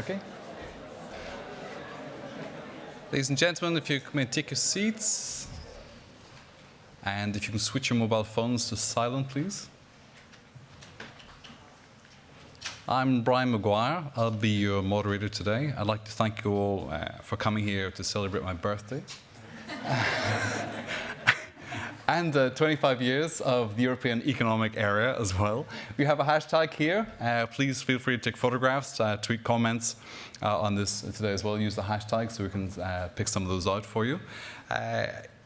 Okay. Ladies and gentlemen, if you may take your seats, and if you can switch your mobile phones to silent, please. I'm Brian Maguire. I'll be your moderator today. I'd like to thank you all for coming here to celebrate my birthday. And 25 years of the European Economic Area as well. We have a hashtag here. Please feel free to take photographs, tweet comments on this today as well. Use the hashtag so we can pick some of those out for you.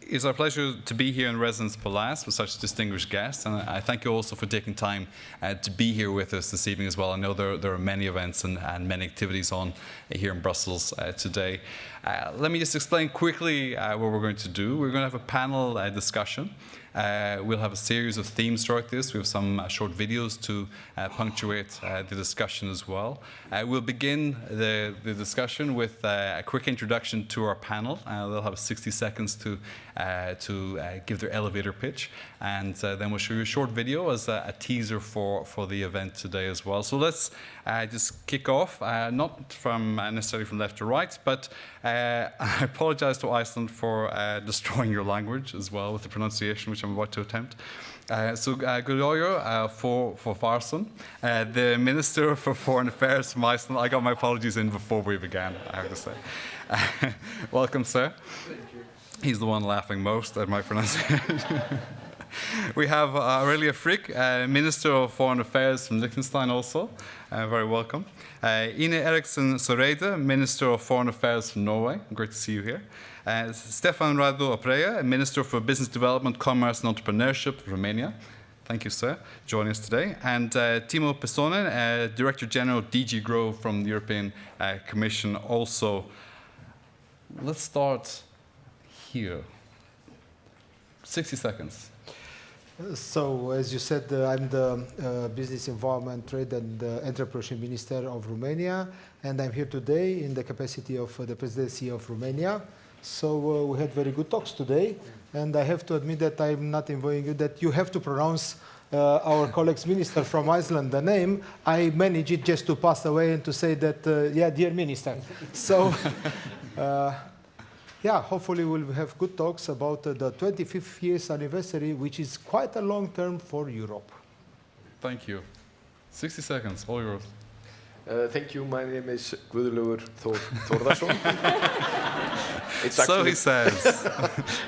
It's our pleasure to be here in Residence Palace with such distinguished guests, and I thank you also for taking time to be here with us this evening as well. I know there are many events and many activities on here in Brussels today. Let me just explain quickly what we're going to do. We're going to have a panel discussion. We'll have a series of themes throughout this. We have some short videos to punctuate the discussion as well. We'll begin the discussion with a quick introduction to our panel. They'll have 60 seconds to give their elevator pitch, and then we'll show you a short video as a teaser for the event today as well. So let's just kick off, not from necessarily from left to right, but I apologize to Iceland for destroying your language as well with the pronunciation, which I'm about to attempt. Guðlaugur for Farsson, the Minister for Foreign Affairs from Iceland. I got my apologies in before we began, I have to say. Welcome, sir. Thank you. He's the one laughing most at my pronunciation. We have Aurelia Frick, Minister of Foreign Affairs from Liechtenstein also. Very welcome. Ine Eriksen Søreide, Minister of Foreign Affairs from Norway. Great to see you here. Stefan Radu Opreja, Minister for Business Development, Commerce and Entrepreneurship, Romania. Thank you, sir, joining us today. And Timo Pesonen, Director General DG Grow from the European Commission also. Let's start here. 60 seconds. So, as you said, I'm the Business Environment, Trade and Entrepreneurship Minister of Romania, and I'm here today in the capacity of the Presidency of Romania. So we had very good talks today, and I have to admit that I'm not inviting you that you have to pronounce our colleague's minister from Iceland, the name. I managed it just to pass away and to say that, yeah, dear minister. So, yeah, hopefully we'll have good talks about the 25th years anniversary, which is quite a long term for Europe. Thank you. 60 seconds, all yours. Thank you. My name is Guðlaugur Þórðarson. So he says.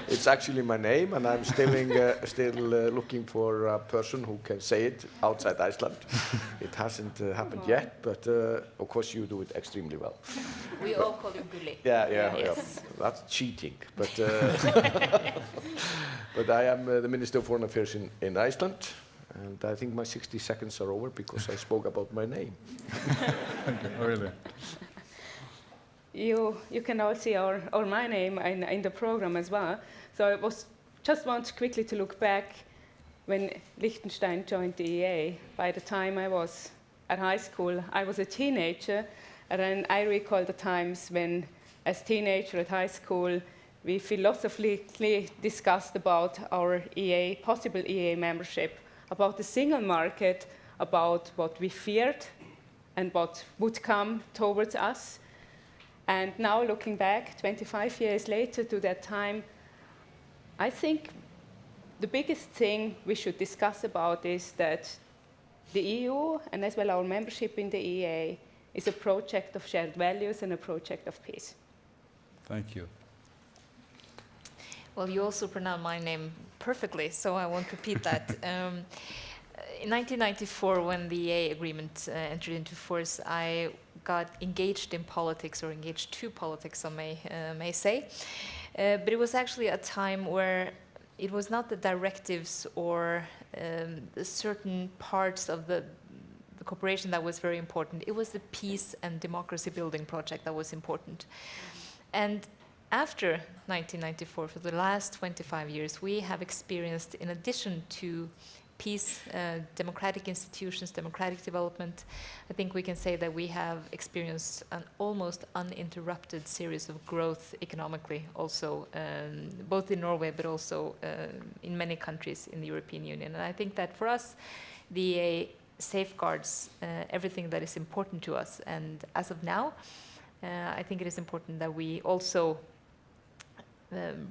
It's actually my name, and I'm still looking for a person who can say it outside Iceland. It hasn't happened yet, but of course you do it extremely well. We all call you Gulli. Yeah. That's cheating. But but I am the Minister of Foreign Affairs in Iceland. And I think my 60 seconds are over because I spoke about my name. Really? You can all see my name in the program as well. So I just want quickly to look back when Liechtenstein joined the EEA. By the time I was at high school, I was a teenager, and then I recall the times when, as teenager at high school, we philosophically discussed about our EEA, possible EEA membership, about the single market, about what we feared and what would come towards us. And now looking back 25 years later to that time, I think the biggest thing we should discuss about is that the EU, and as well our membership in the EEA, is a project of shared values and a project of peace. Thank you. Well, you also pronounce my name perfectly, so I won't repeat that. In 1994, when the EEA agreement entered into force, I got engaged in politics, or engaged to politics, I may say. But it was actually a time where it was not the directives or the certain parts of the cooperation that was very important. It was the peace and democracy building project that was important. And after 1994, for the last 25 years, we have experienced, in addition to peace, democratic institutions, democratic development, I think we can say that we have experienced an almost uninterrupted series of growth economically, also both in Norway, but also in many countries in the European Union. And I think that for us, the EEA safeguards everything that is important to us. And as of now, I think it is important that we also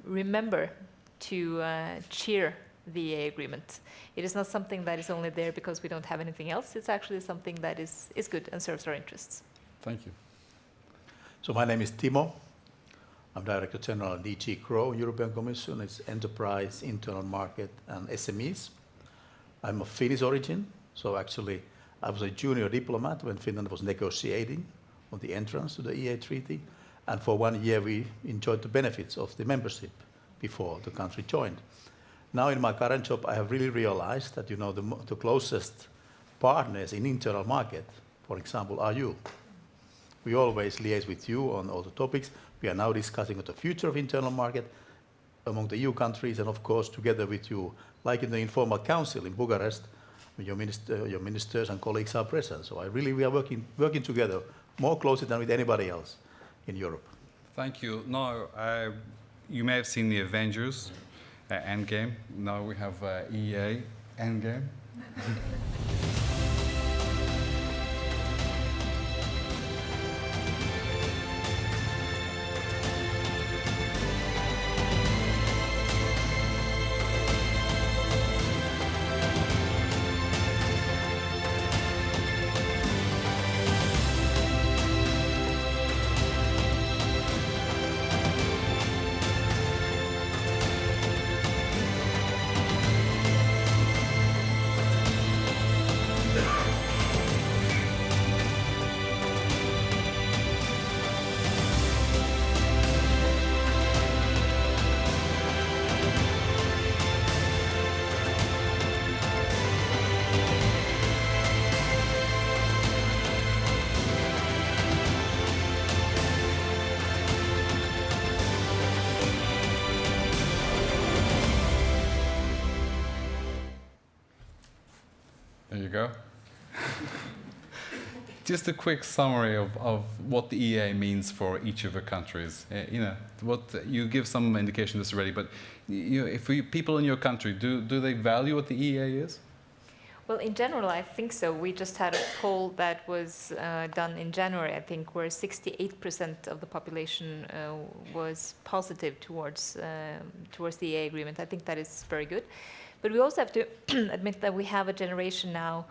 remember to cheer the EEA agreement. It is not something that is only there because we don't have anything else. It's actually something that is good and serves our interests. Thank you. So my name is Timo. I'm Director General at DG GROW, European Commission. It's Enterprise, Internal Market, and SMEs. I'm of Finnish origin, so actually I was a junior diplomat when Finland was negotiating on the entrance to the EEA treaty. And for 1 year we enjoyed the benefits of the membership before the country joined. Now in my current job, I have really realized that, you know, the closest partners in internal market, for example, are you. We always liaise with you on all the topics. We are now discussing the future of internal market among the EU countries, and of course together with you, like in the informal council in Bucharest, your ministers and colleagues are present. So we are working together more closely than with anybody else in Europe. Thank you. Now, you may have seen the Avengers Endgame. Now we have EEA Endgame. There you go. Just a quick summary of what the EEA means for each of the countries. You give some indication of this already, but if people in your country, do they value what the EEA is? Well, in general, I think so. We just had a poll that was done in January, I think, where 68% of the population was positive towards the EEA agreement. I think that is very good. But we also have to admit that we have a generation now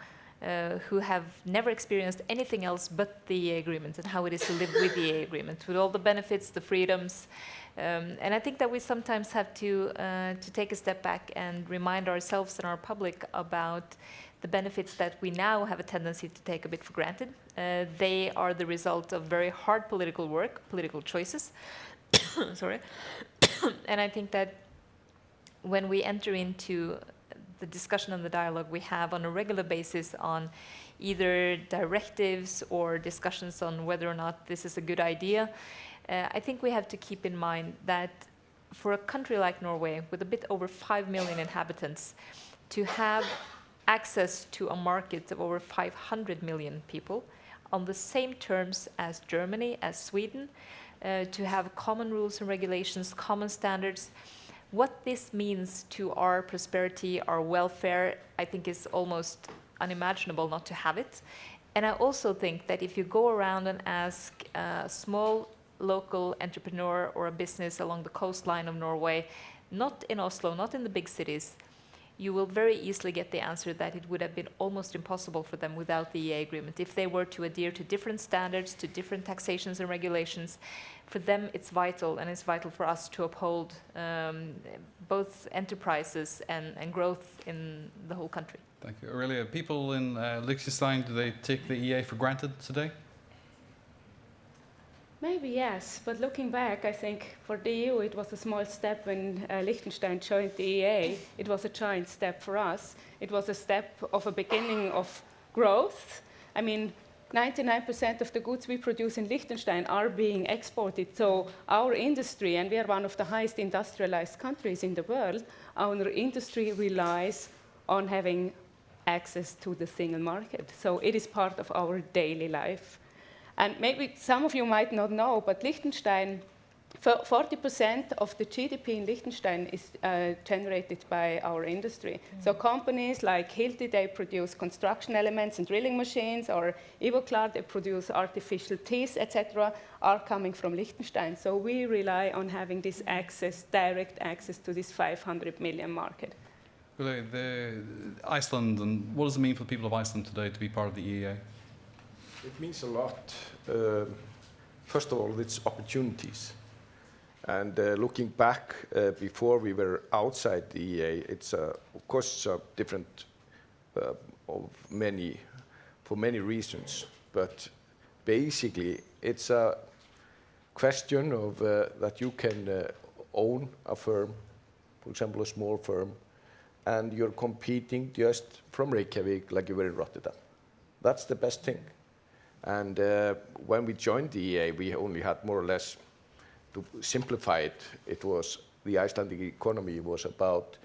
who have never experienced anything else but the EEA agreement and how it is to live with the EEA agreement, with all the benefits, the freedoms. And I think that we sometimes have to take a step back and remind ourselves and our public about the benefits that we now have a tendency to take a bit for granted. They are the result of very hard political work, political choices. Sorry. And I think that when we enter into the discussion and the dialogue we have on a regular basis on either directives or discussions on whether or not this is a good idea, I think we have to keep in mind that for a country like Norway, with a bit over 5 million inhabitants, to have access to a market of over 500 million people on the same terms as Germany, as Sweden, to have common rules and regulations, common standards. What this means to our prosperity, our welfare, I think is almost unimaginable not to have it. And I also think that if you go around and ask a small local entrepreneur or a business along the coastline of Norway, not in Oslo, not in the big cities, you will very easily get the answer that it would have been almost impossible for them without the EEA agreement. If they were to adhere to different standards, to different taxations and regulations, for them it's vital, and it's vital for us to uphold both enterprises and growth in the whole country. Thank you. Aurelia, people in Liechtenstein, do they take the EEA for granted today? Maybe yes, but looking back, I think for the EU it was a small step when Liechtenstein joined the EEA. It was a giant step for us. It was a step of a beginning of growth. I mean, 99% of the goods we produce in Liechtenstein are being exported. So our industry, and we are one of the highest industrialized countries in the world, our industry relies on having access to the single market. So it is part of our daily life. And maybe some of you might not know, but Liechtenstein 40% of the GDP in Liechtenstein is generated by our industry. So companies like Hilti, they produce construction elements and drilling machines, or Ivoclar, they produce artificial teeth, etc., are coming from Liechtenstein. So we rely on having this access, direct access to this 500 million market. Iceland, and what does it mean for the people of Iceland today to be part of the EEA? It means a lot. First of all, it's opportunities. And looking back, before we were outside the EEA, it's of course different for many reasons. But basically, it's a question of that you can own a firm, for example, a small firm, and you're competing just from Reykjavik like you were in Rotterdam. That's the best thing. And when we joined the EEA, we only had more or less, to simplify it, it was the Icelandic economy was about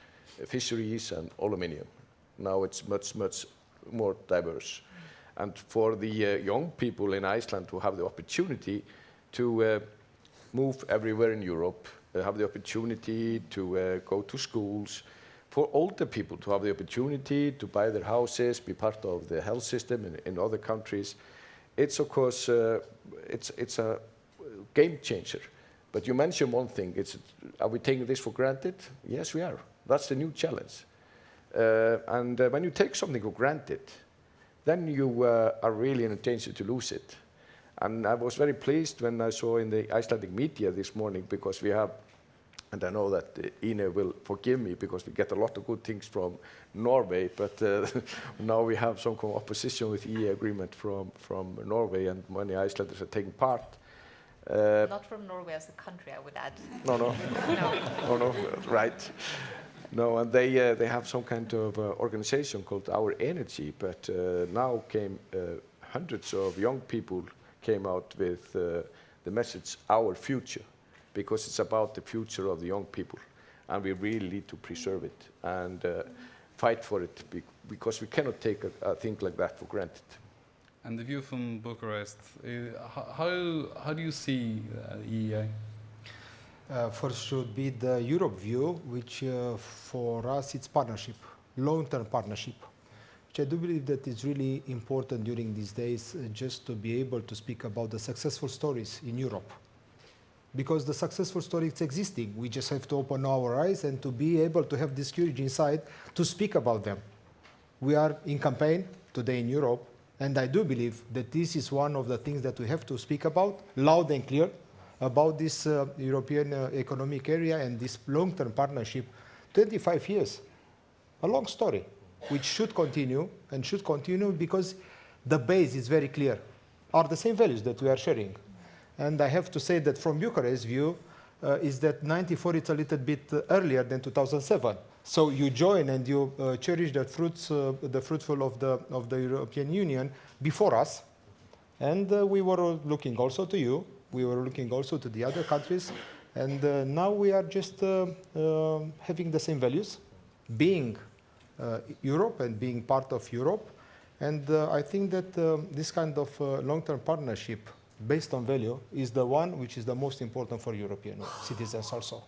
fisheries and aluminium. Now it's much, much more diverse. And for the young people in Iceland to have the opportunity to move everywhere in Europe, have the opportunity to go to schools, for older people to have the opportunity to buy their houses, be part of the health system in other countries, it's of course, it's a game changer. But you mentioned one thing, are we taking this for granted? Yes, we are. That's the new challenge. And when you take something for granted, then you are really in a danger to lose it. And I was very pleased when I saw in the Icelandic media this morning, because we have, and I know that Ine will forgive me because we get a lot of good things from Norway, but now we have some kind of opposition with EEA agreement from Norway, and many Icelanders are taking part. Not from Norway as a country, I would add. No, right. No, and they have some kind of organization called Our Energy, but now came hundreds of young people came out with the message, Our Future, because it's about the future of the young people, and we really need to preserve it and fight for it, because we cannot take a thing like that for granted. And the view from Bucharest, how do you see EEA? First should be the Europe view, which for us it's partnership, long-term partnership, which I do believe that is really important during these days, just to be able to speak about the successful stories in Europe. Because the successful story is existing. We just have to open our eyes and to be able to have this courage inside to speak about them. We are in campaign today in Europe, and I do believe that this is one of the things that we have to speak about, loud and clear, about this European economic area and this long-term partnership. 25 years, a long story, which should continue, and should continue because the base is very clear, are the same values that we are sharing. And I have to say that from Bucharest's view, is that 94 is a little bit earlier than 2007. So you join and you cherish the fruits, the fruitful of the European Union before us. And we were looking also to you. We were looking also to the other countries. And now we are just having the same values, being Europe and being part of Europe. And I think that this kind of long-term partnership based on value is the one which is the most important for European citizens also.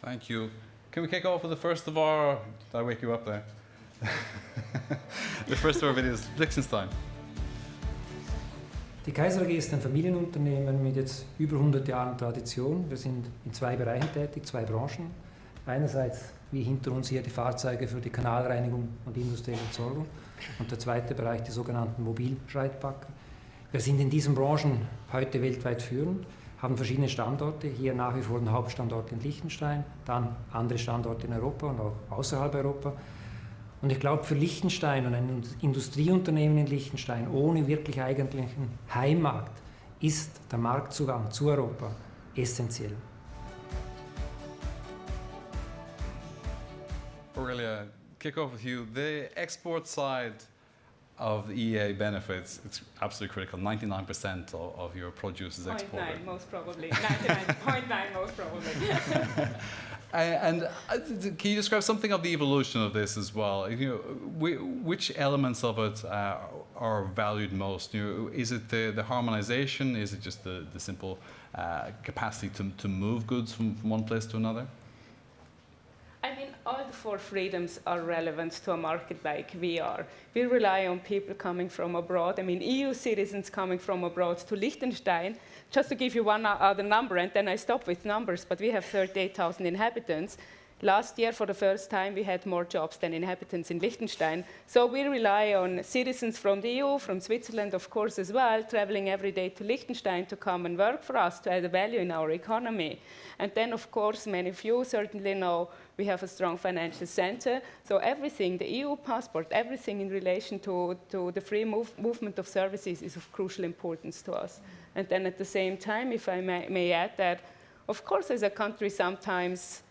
Thank you. Can we kick off with the first of our... Did I wake you up there? The first of our videos, Liechtenstein. Die Kaiser AG ist ein Familienunternehmen mit jetzt über 100 Jahren Tradition. Wir sind in zwei Bereichen tätig, zwei Branchen. Einerseits, wie hinter uns hier, die Fahrzeuge für die Kanalreinigung und die industrielle Entsorgung. Und der zweite Bereich, die sogenannten Mobilschreitpacker. Wir sind in diesen Branchen heute weltweit führend, haben verschiedene Standorte, hier nach wie vor den Hauptstandort in Liechtenstein, dann andere Standorte in Europa und auch außerhalb Europa. Und ich glaube, für Liechtenstein und ein Industrieunternehmen in Liechtenstein ohne wirklich eigentlichen Heimmarkt ist der Marktzugang zu Europa essentiell. Aurelia, kick off with you. The export side of the EEA benefits, it's absolutely critical. 99% of your produce is exported. 0.9 most probably. 99.9 most probably. Can you describe something of the evolution of this as well? You know, which elements of it are valued most? You know, is it the harmonization? Is it just the simple capacity to move goods from one place to another? I mean, all the four freedoms are relevant to a market like we are. We rely on people coming from abroad. I mean, EU citizens coming from abroad to Liechtenstein. Just to give you one other number, and then I stop with numbers, but we have 38,000 inhabitants. Last year, for the first time, we had more jobs than inhabitants in Liechtenstein. So we rely on citizens from the EU, from Switzerland, of course, as well, traveling every day to Liechtenstein to come and work for us, to add value in our economy. And then, of course, many of you certainly know we have a strong financial center. So everything, the EU passport, everything in relation to the free movement of services is of crucial importance to us. And then at the same time, if I may add that, of course, as a country, sometimes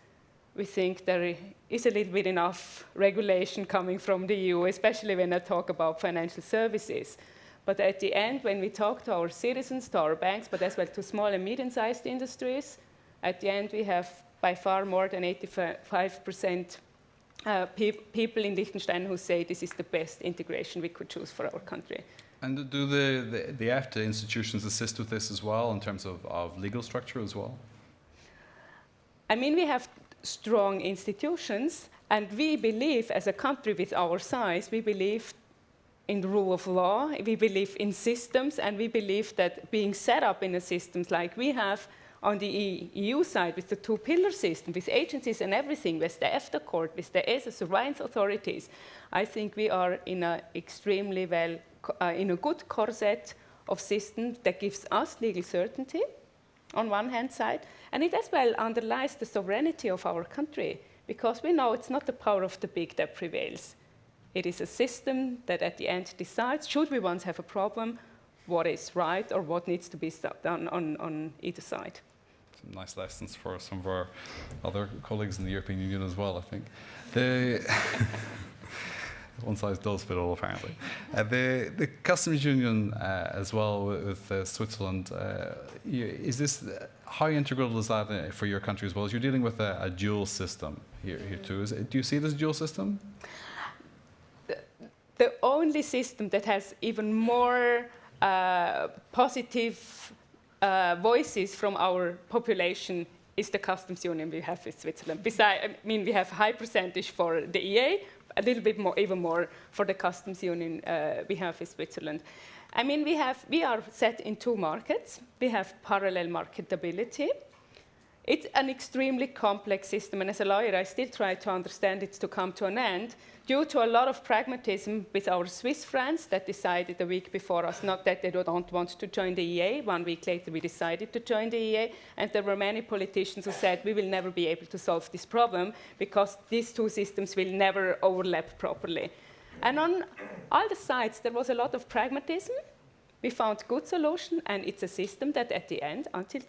we think there is a little bit enough regulation coming from the EU, especially when I talk about financial services. But at the end, when we talk to our citizens, to our banks, but as well to small and medium-sized industries, at the end we have by far more than 85% people in Liechtenstein who say this is the best integration we could choose for our country. And do the EFTA institutions assist with this as well in terms of legal structure as well? I mean, we have strong institutions, and we believe, as a country with our size, we believe in the rule of law, we believe in systems, and we believe that being set up in a systems like we have on the EU side with the two-pillar system, with agencies and everything, with the EFTA court, with the ESA surveillance authorities, I think we are in a extremely in a good corset of systems that gives us legal certainty on one hand side, and it as well underlies the sovereignty of our country, because we know it's not the power of the big that prevails. It is a system that at the end decides, should we once have a problem, what is right or what needs to be done on either side. Some nice lessons for some of our other colleagues in the European Union as well, I think. One size does fit all, apparently. The customs union as well with Switzerland, is this, how integral is that for your country as well? As you're dealing with a dual system here too. Do you see it as a dual system? The only system that has even more positive voices from our population is the customs union we have with Switzerland. Besides, I mean, we have a high percentage for the EEA, a little bit more, even more for the customs union we have with Switzerland. I mean, we are set in two markets. We have parallel marketability. It's an extremely complex system, and as a lawyer, I still try to understand it to come to an end, due to a lot of pragmatism with our Swiss friends that decided a week before us not that they don't want to join the EEA. 1 week later, we decided to join the EEA, and there were many politicians who said we will never be able to solve this problem because these two systems will never overlap properly. And on all the sides, there was a lot of pragmatism. We found good solution, and it's a system that at the end, until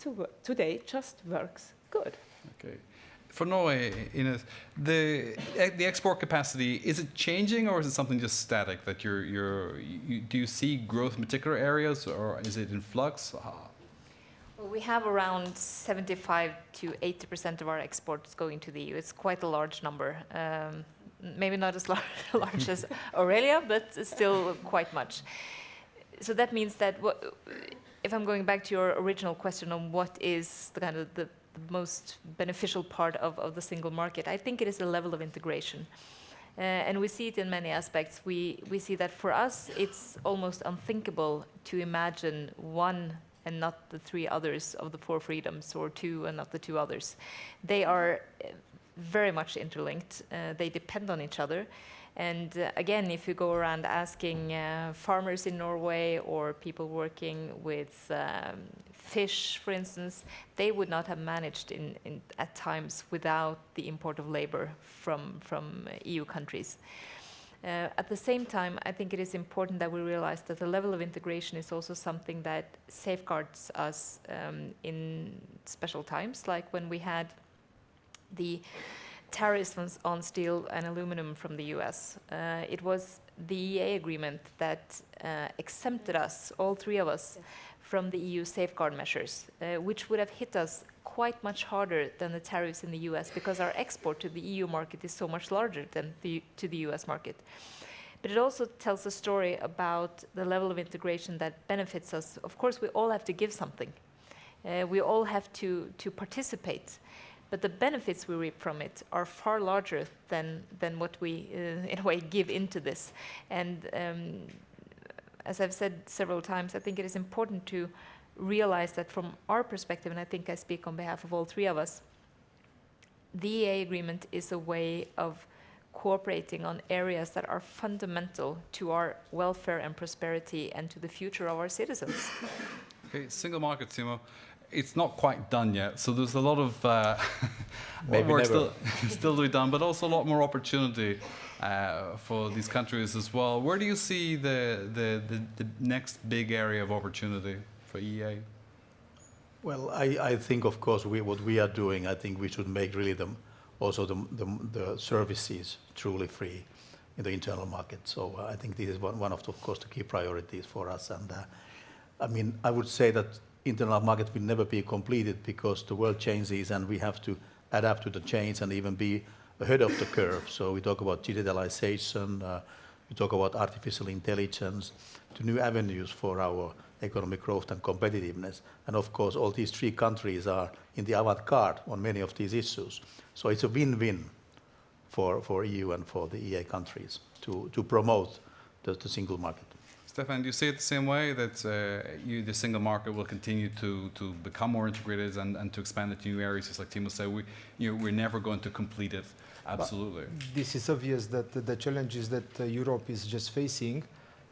today, just works good. Okay. For Norway, the export capacity, is it changing or is it something just static? That do you see growth in particular areas, or is it in flux? Well, we have around 75 to 80% of our exports going to the EU. It's quite a large number. Maybe not as large as Aurelia, but still quite much. So that means that if I'm going back to your original question on what is the kind of the most beneficial part of the single market, I think it is the level of integration. And we see it in many aspects. We see that for us, it's almost unthinkable to imagine one and not the three others of the four freedoms, or two and not the two others. They are very much interlinked. They depend on each other. And again, if you go around asking farmers in Norway or people working with fish, for instance, they would not have managed at times without the import of labor from EU countries. At the same time, I think it is important that we realize that the level of integration is also something that safeguards us in special times, like when we had the tariffs on steel and aluminum from the US. It was the EEA agreement that exempted us, all three of us, from the EU safeguard measures, which would have hit us quite much harder than the tariffs in the US because our export to the EU market is so much larger than to the US market. But it also tells a story about the level of integration that benefits us. Of course, we all have to give something. We all have to participate. But the benefits we reap from it are far larger than what we, in a way, give into this. And as I've said several times, I think it is important to realize that from our perspective, and I think I speak on behalf of all three of us, the EEA agreement is a way of cooperating on areas that are fundamental to our welfare and prosperity and to the future of our citizens. Okay, single market, Timo. It's not quite done yet, so there's a lot of work still to be done, but also a lot more opportunity for these countries as well. Where do you see the next big area of opportunity for EEA? Well, I think, of course, what we are doing, I think we should make really the services truly free in the internal market. So I think this is one of course, the key priorities for us. And I mean, I would say that internal market will never be completed because the world changes and we have to adapt to the change and even be ahead of the curve. So we talk about digitalization, we talk about artificial intelligence, to new avenues for our economic growth and competitiveness. And of course, all these three countries are in the avant-garde on many of these issues. So it's a win-win for EU and for the EEA countries to promote the single market. Stefan, do you see it the same way, that the single market will continue to become more integrated and to expand into new areas, just like Timo said? We're never going to complete it, absolutely. But this is obvious that the challenges that Europe is just facing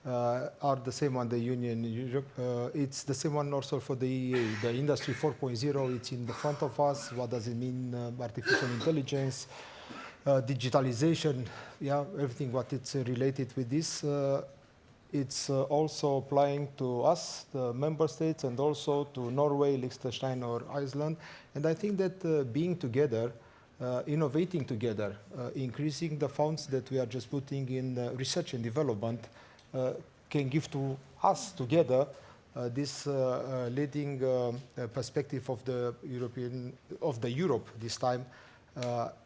are the same one the Union Europe. It's the same one also for the EEA. The Industry 4.0, it's in the front of us. What does it mean? Artificial intelligence, digitalization, yeah, everything what it's related with this. It's also applying to us, the member states, and also to Norway, Liechtenstein, or Iceland. And I think that being together, innovating together, increasing the funds that we are just putting in research and development can give to us together this leading perspective of the Europe this time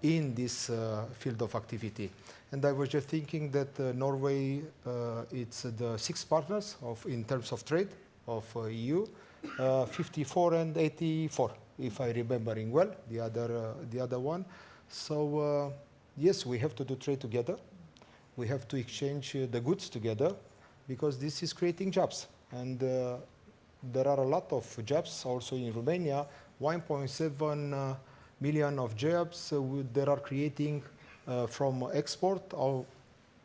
in this field of activity. And I was just thinking that Norway, it's the 6 partners in terms of trade of EU, 54 and 84, if I remembering well, the other one. So yes, we have to do trade together. We have to exchange the goods together because this is creating jobs. And there are a lot of jobs also in Romania, 1.7 million of jobs that are creating from export or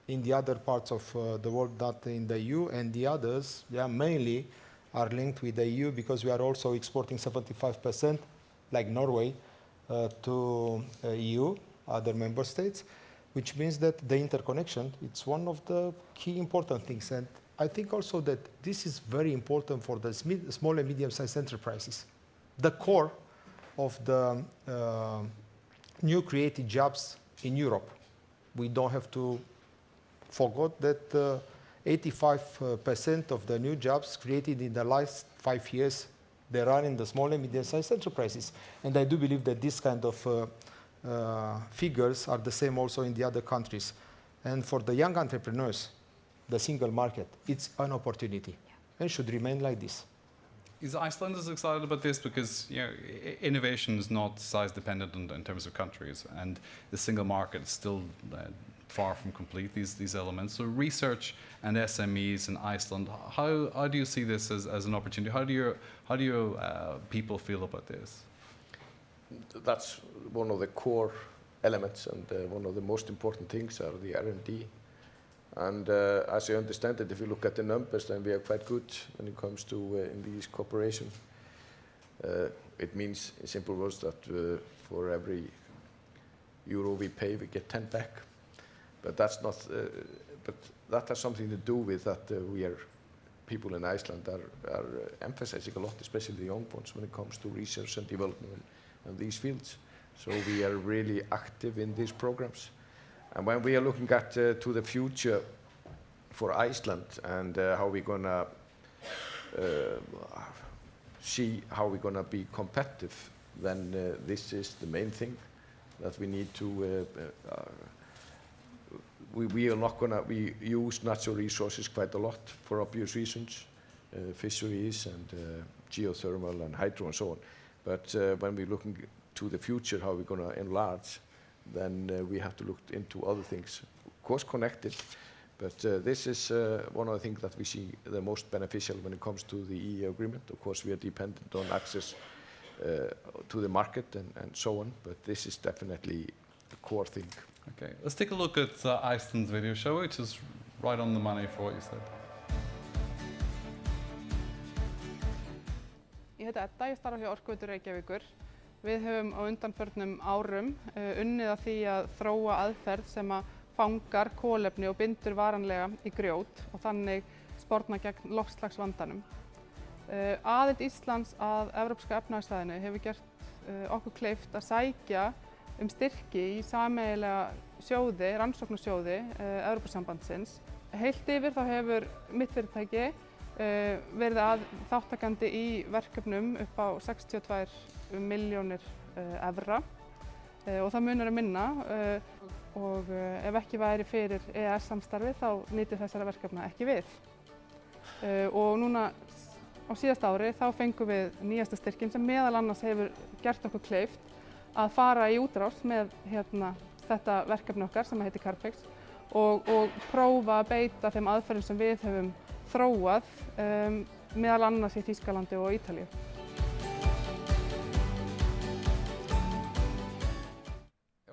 in the other parts of the world, not in the EU, and the others, yeah, mainly are linked with the EU because we are also exporting 75%, like Norway, to EU, other member states, which means that the interconnection, it's one of the key important things. And I think also that this is very important for the small and medium-sized enterprises. The core of the new created jobs in Europe. We don't have to forget that 85% of the new jobs created in the last 5 years, they are in the small and medium-sized enterprises. And I do believe that this kind of figures are the same also in the other countries. And for the young entrepreneurs, the single market, it's an opportunity and should remain like this. Is Iceland as excited about this? Because innovation is not size dependent in terms of countries, and the single market is still far from complete, these elements. So research and SMEs in Iceland, how do you see this as an opportunity? How do your people feel about this? That's one of the core elements, and one of the most important things are the R&D. And as I understand it, if you look at the numbers, then we are quite good when it comes to in these cooperation. It means, in simple words, that for every euro we pay, we get 10 back. But that's not. But that has something to do with that people in Iceland are emphasizing a lot, especially the young ones, when it comes to research and development in these fields. So we are really active in these programs. And when we are looking at to the future for Iceland and how we're going to see how we're going to be competitive, then this is the main thing that we need to. We are not going to. We use natural resources quite a lot for obvious reasons, fisheries and geothermal and hydro and so on. But when we're looking to the future, how we're going to enlarge, then we have to look into other things, of course connected. But this is one of the things that we see the most beneficial when it comes to the EEA agreement. Of course, we are dependent on access to the market and so on, but this is definitely the core thing. Okay, let's take a look at Iceland's video show, which is right on the money for what you said. Ég heiti Edda, ég starfa hjá Orkuveitu Reykjavíkur. Við höfum á undanförnum árum unnið að því að þróa aðferð sem að fangar kolefni og bindur varanlega í grjót og þannig sporna gegn loftslagsvandanum. Aðild Íslands að Evrópska efnahagssvæðinu hefur gert okkur kleift að sækja styrki í sameiginlega sjóði, rannsóknarsjóði Evrópusambandsins. Heilt yfir þá hefur mitt fyrirtæki verið þátttakandi í verkefnum upp á 62 milljónir evra og það munar minna og ef ekki væri fyrir EES-samstarfið þá nýti þessara verkefna ekki við. Og núna á síðasta ári þá fengum við nýjasta styrkinn sem meðal annars hefur gert okkur kleift að fara í útrás með þetta verkefni okkar sem heitir Carpex og prófa að beita þeim aðferðum sem við höfum þróað meðal annars í Þýskalandi og Ítalíu.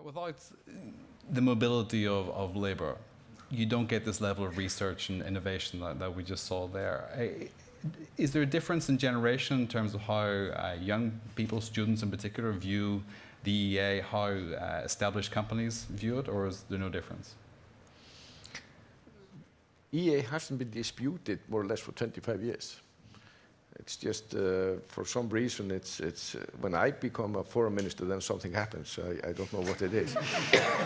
Without the mobility of labor, you don't get this level of research and innovation that we just saw there. Is there a difference in generation in terms of how young people, students in particular, view the EEA, how established companies view it, or is there no difference? EEA hasn't been disputed more or less for 25 years. It's just for some reason it's when I become a foreign minister then something happens. I don't know what it is.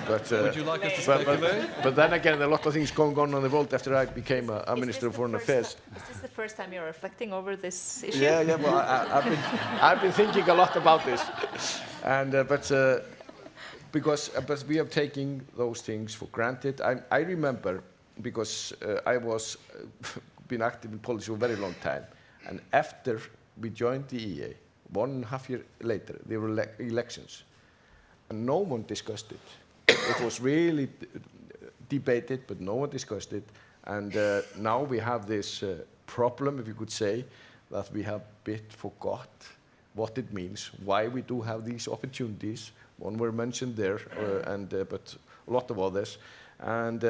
But, would you like us to speculate? But then again, a lot of things going on the world after I became a minister of foreign affairs. Is this the first time you're reflecting over this issue? Yeah. Well, I've been thinking a lot about this, and but we are taking those things for granted. I remember because I was been active in politics for a very long time. And after we joined the EEA, 1.5 years later, there were elections. And no one discussed it. It was really debated, but no one discussed it. And now we have this problem, if you could say, that we have a bit forgot what it means, why we do have these opportunities. One were mentioned there, but a lot of others. And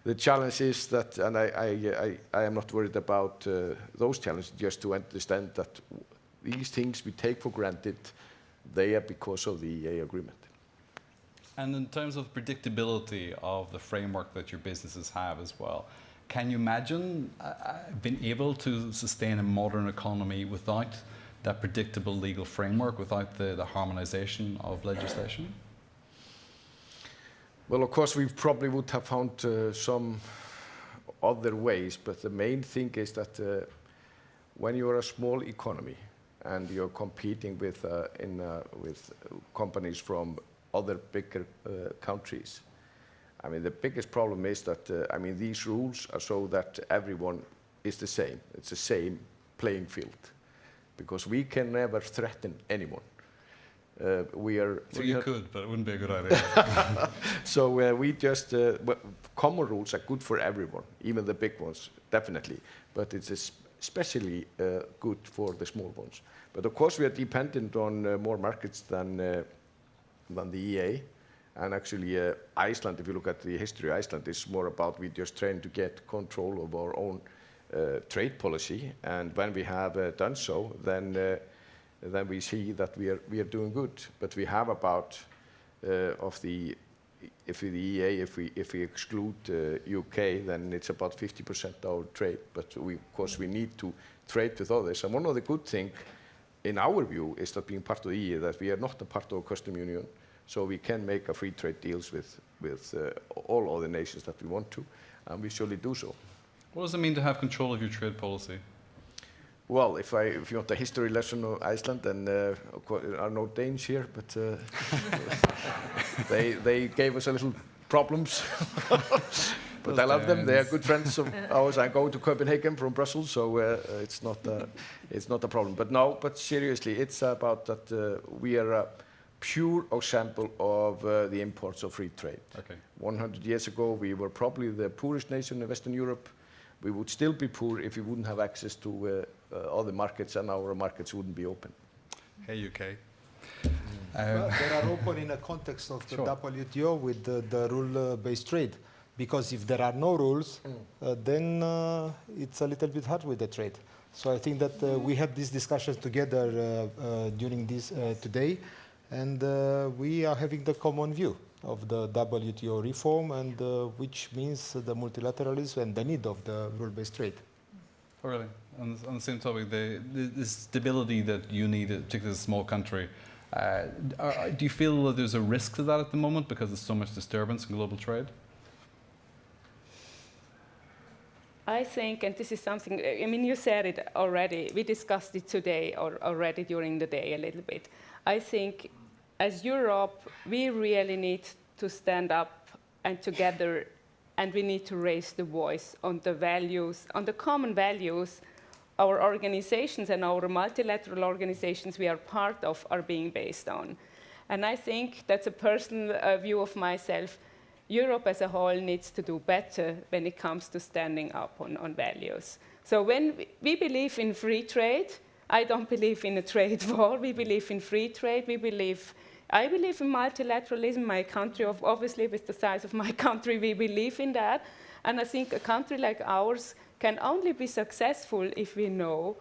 the challenge is that, and I am not worried about those challenges, just to understand that these things we take for granted, they are because of the EEA agreement. And in terms of predictability of the framework that your businesses have as well, can you imagine being able to sustain a modern economy without that predictable legal framework, without the harmonization of legislation? Well, of course, we probably would have found some other ways, but the main thing is that when you are a small economy and you're competing with companies from other bigger countries, I mean, the biggest problem is that these rules are so that everyone is the same. It's the same playing field, because we can never threaten anyone. You could, but it wouldn't be a good idea. So we just, common rules are good for everyone, even the big ones, definitely. But it's especially good for the small ones. But of course we are dependent on more markets than the EEA. And actually Iceland, if you look at the history of Iceland, is more about we just trying to get control of our own trade policy. And when we have done so, then we see that we are doing good. But we have about if the EEA, if we exclude UK, then it's about 50% our trade. But of course we need to trade with others. And one of the good things, in our view, is that being part of the EEA, that we are not a part of a custom union, so we can make a free trade deals with all other nations that we want to, and we surely do so. What does it mean to have control of your trade policy? Well, if you want a history lesson of Iceland, then of course there are no Danes here, but they gave us a little problems. But I love them. They are good friends of ours. I go to Copenhagen from Brussels, so it's not a problem. But no, but seriously, it's about that we are a pure example of the imports of free trade. Okay. 100 years ago, we were probably the poorest nation in Western Europe. We would still be poor if we wouldn't have access to other markets, and our markets wouldn't be open. Hey, UK. Well, they are open in a context of the WTO with the rule-based trade. Because if there are no rules, then it's a little bit hard with the trade. So I think that we had these discussions together during this today, and we are having the common view of the WTO reform, and which means the multilateralism and the need of the rule-based trade. Oh, really? On the same topic, the stability that you need, particularly as a small country, do you feel that there's a risk to that at the moment because there's so much disturbance in global trade? I think, and this is something, I mean, you said it already, we discussed it today or already during the day a little bit. I think as Europe, we really need to stand up and together, and we need to raise the voice on the values, on the common values our organizations and our multilateral organizations we are part of are being based on. And I think that's a personal view of myself. Europe as a whole needs to do better when it comes to standing up on values. So when we believe in free trade, I don't believe in a trade war. We believe in free trade. I believe in multilateralism. My country, obviously with the size of my country, we believe in that. And I think a country like ours can only be successful if we know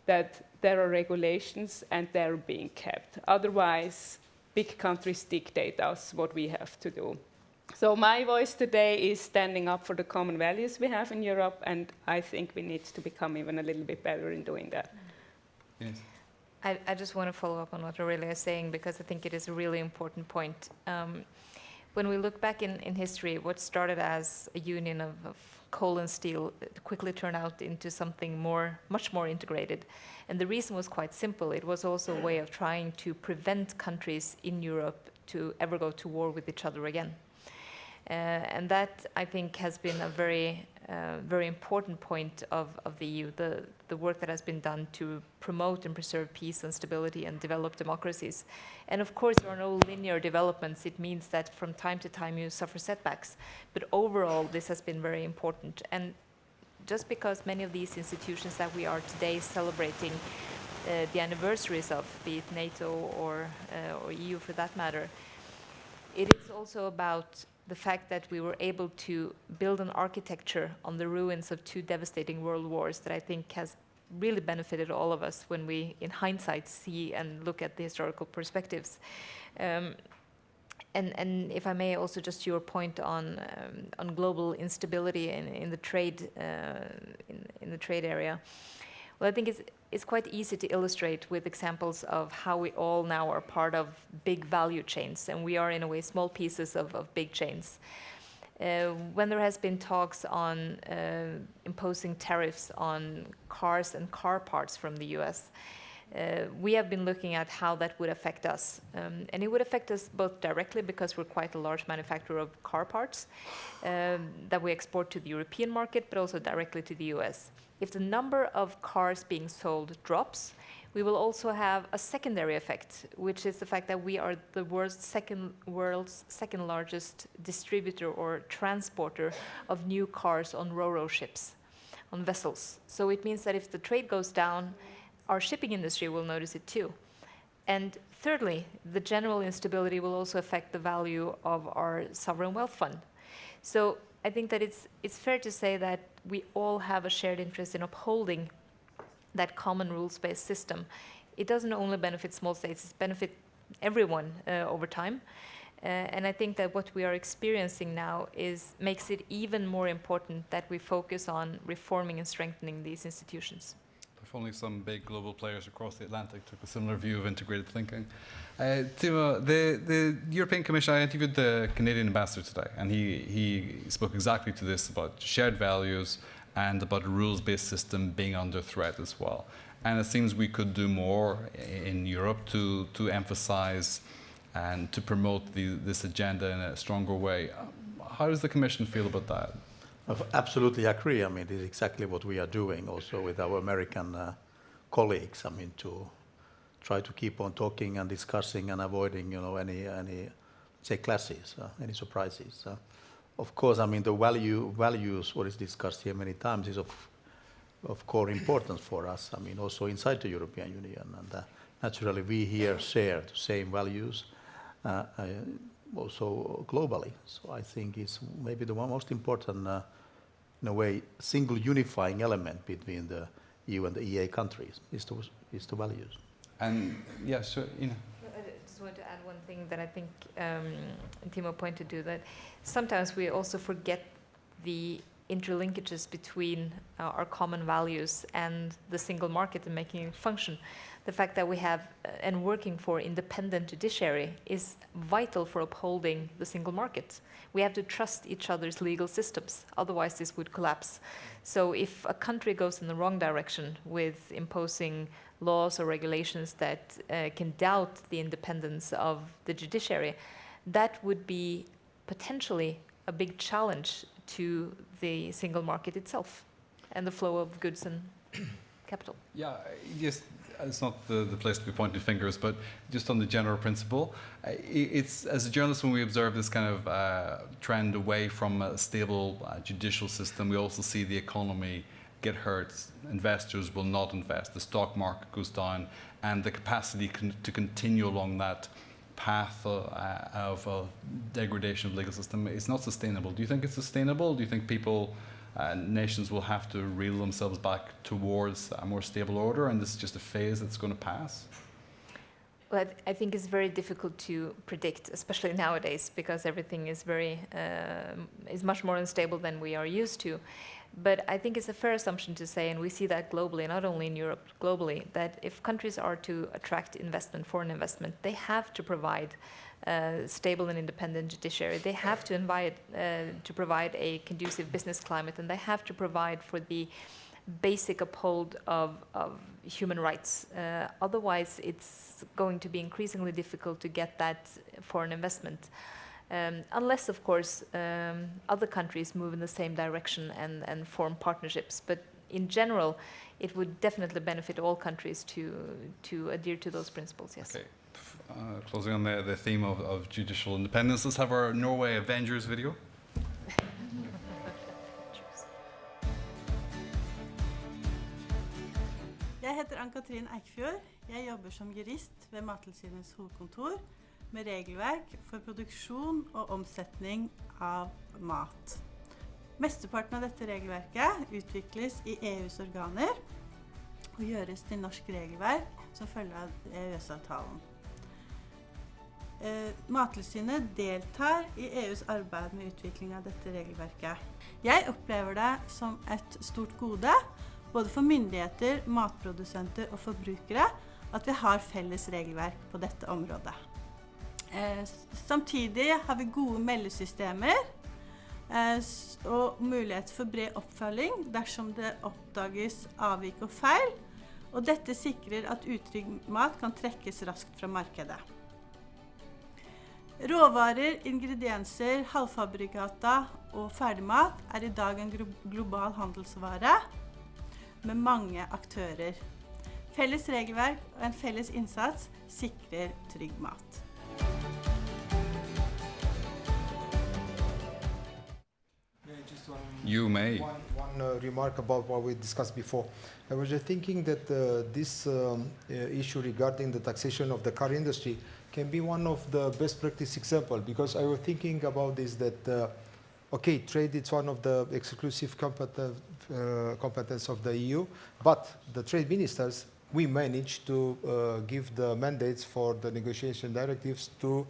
that there are regulations and they're being kept. Otherwise, big countries dictate us what we have to do. So my voice today is standing up for the common values we have in Europe, and I think we need to become even a little bit better in doing that. Yes. I just want to follow up on what Aurelia is saying, because I think it is a really important point. When we look back in history, what started as a union of coal and steel quickly turned out into something much more integrated. And the reason was quite simple. It was also a way of trying to prevent countries in Europe to ever go to war with each other again. And that, I think, has been a very important point of the EU, the work that has been done to promote and preserve peace and stability and develop democracies. And of course, there are no linear developments. It means that from time to time you suffer setbacks. But overall, this has been very important. And just because many of these institutions that we are today celebrating the anniversaries of, be it NATO or EU for that matter, it is also about the fact that we were able to build an architecture on the ruins of 2 devastating world wars that I think has really benefited all of us when we, in hindsight, see and look at the historical perspectives. And if I may also just your point on global instability in the trade area, well, I think it's quite easy to illustrate with examples of how we all now are part of big value chains, and we are in a way small pieces of big chains. When there has been talks on imposing tariffs on cars and car parts from the US, we have been looking at how that would affect us. And it would affect us both directly, because we're quite a large manufacturer of car parts that we export to the European market, but also directly to the US. If the number of cars being sold drops, we will also have a secondary effect, which is the fact that we are the world's second largest distributor or transporter of new cars on ro-ro ships, on vessels. So it means that if the trade goes down, our shipping industry will notice it too. And thirdly, the general instability will also affect the value of our sovereign wealth fund. So I think that it's fair to say that we all have a shared interest in upholding that common rules-based system. It doesn't only benefit small states, it benefits everyone over time. And I think that what we are experiencing now makes it even more important that we focus on reforming and strengthening these institutions. If only some big global players across the Atlantic took a similar view of integrated thinking. Timo, the European Commission, I interviewed the Canadian ambassador today, and he spoke exactly to this about shared values and about a rules-based system being under threat as well. And it seems we could do more in Europe to emphasize and to promote this agenda in a stronger way. How does the Commission feel about that? I absolutely agree. I mean, this is exactly what we are doing also with our American colleagues. I mean, to try to keep on talking and discussing and avoiding, you know, any say clashes, any surprises. Of course, I mean, the values, what is discussed here many times, is of core importance for us. I mean, also inside the European Union, and naturally we here share the same values, also globally. So I think it's maybe the most important, in a way, single unifying element between the EU and the EEA countries is the values. And yeah, so Ina. I just want to add one thing that I think Timo pointed to, that sometimes we also forget the interlinkages between our common values and the single market and making it function. The fact that we have and working for independent judiciary is vital for upholding the single market. We have to trust each other's legal systems, otherwise this would collapse. So if a country goes in the wrong direction with imposing laws or regulations that can doubt the independence of the judiciary, that would be potentially a big challenge to the single market itself and the flow of goods and capital. Yeah, yes, it's not the place to be pointing fingers, but just on the general principle, it's, as a journalist, when we observe this kind of trend away from a stable judicial system, we also see the economy get hurt. Investors will not invest, the stock market goes down, and the capacity to continue along that path of degradation of the legal system is not sustainable. Do you think it's sustainable? Do you think people, nations will have to reel themselves back towards a more stable order, and this is just a phase that's going to pass? Well, I think it's very difficult to predict, especially nowadays, because everything is is much more unstable than we are used to. But I think it's a fair assumption to say, and we see that globally, not only in Europe, globally, that if countries are to attract investment, foreign investment, they have to provide stable and independent judiciary. They have to provide a conducive business climate, and they have to provide for the basic uphold of human rights. Otherwise, it's going to be increasingly difficult to get that foreign investment. Unless, of course, other countries move in the same direction and form partnerships. But in general, it would definitely benefit all countries to adhere to those principles, yes. Okay. Closing on the theme of judicial independence, let's have our Norway Avengers video. Jeg heter Ann-Katrin Eikfjord. Jeg jobber som jurist ved Mattilsynets hovedkontor med regelverk for produksjon og omsetning av mat. Mesteparten av dette regelverket utvikles i EUs organer og gjøres til norsk regelverk som følger av EØS-avtalen. Mattilsynet deltar i EUs arbeid med utvikling av dette regelverket. Jeg opplever det som et stort gode, både for myndigheter, matprodusenter og forbrukere, at vi har felles regelverk på dette området. Samtidig har vi gode meldesystemer og mulighet for bred oppfølging dersom det oppdages avvik og feil, og dette sikrer at utrygg mat kan trekkes raskt fra markedet. Råvarer, ingredienser, halvfabrikata og ferdigmat er i dag en global handelsvare med mange aktører. Felles regelverk og en felles innsats sikrer trygg mat. You may. One remark about what we discussed before. I was just thinking that this issue regarding the taxation of the car industry can be one of the best practice examples, because I was thinking about this, that okay, trade is one of the exclusive competence of the EU, but the trade ministers, we managed to give the mandates for the negotiation directives to